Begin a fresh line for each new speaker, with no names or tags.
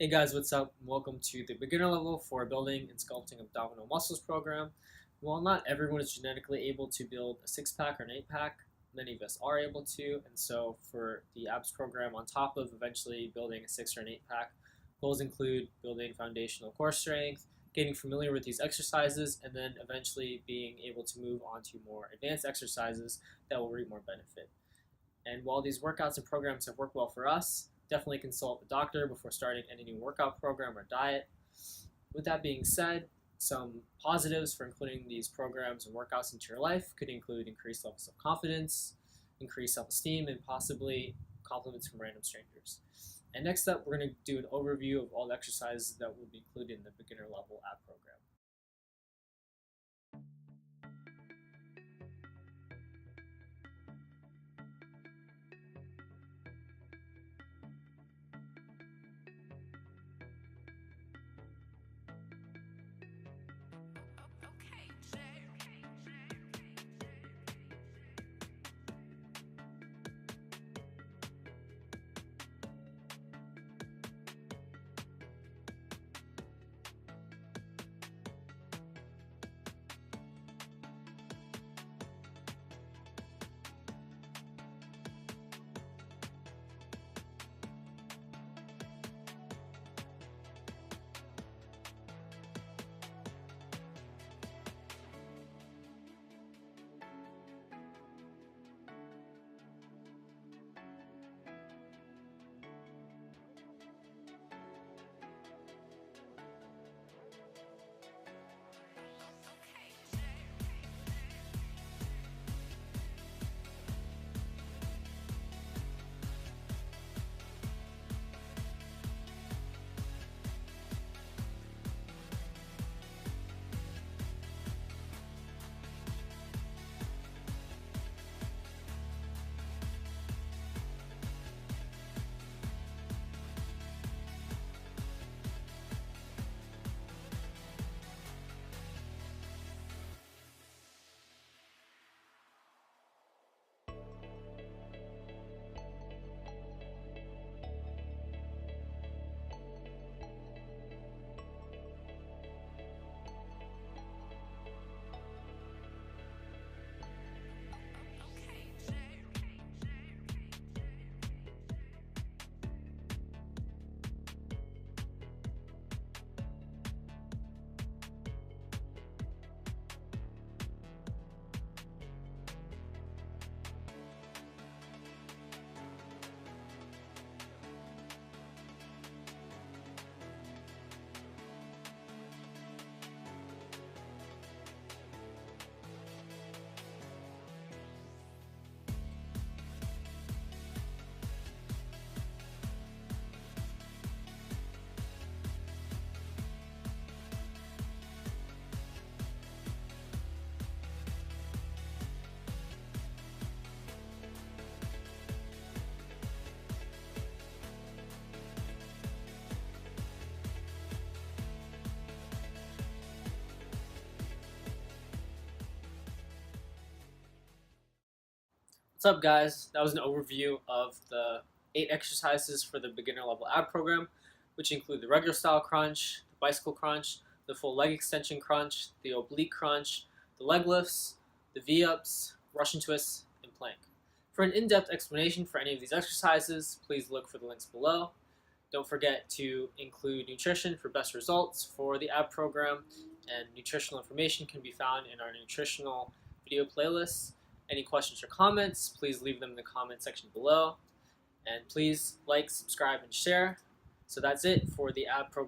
Hey guys, what's up? Welcome to the beginner level for building and sculpting abdominal muscles program. While not everyone is genetically able to build a six-pack or an eight-pack, many of us are able to, and so for the abs program, on top of eventually building a six or an eight-pack, goals include building foundational core strength, getting familiar with these exercises, and then eventually being able to move on to more advanced exercises that will reap more benefit. And while these workouts and programs have worked well for us, definitely consult a doctor before starting any new workout program or diet. With that being said, some positives for including these programs and workouts into your life could include increased levels of confidence, increased self-esteem, and possibly compliments from random strangers. And next up, we're going to do an overview of all the exercises that will be included in the beginner level ab program. What's up, guys? That was an overview of the 8 exercises for the beginner level ab program, which include the regular style crunch, the bicycle crunch, the full leg extension crunch, the oblique crunch, the leg lifts, the V-ups, Russian twists, and plank. For an in-depth explanation for any of these exercises, please look for the links below. Don't forget to include nutrition for best results for the ab program, and nutritional information can be found in our nutritional video playlists. Any questions or comments, please leave them in the comment section below. And please like, subscribe, and share. So that's it for the ab program.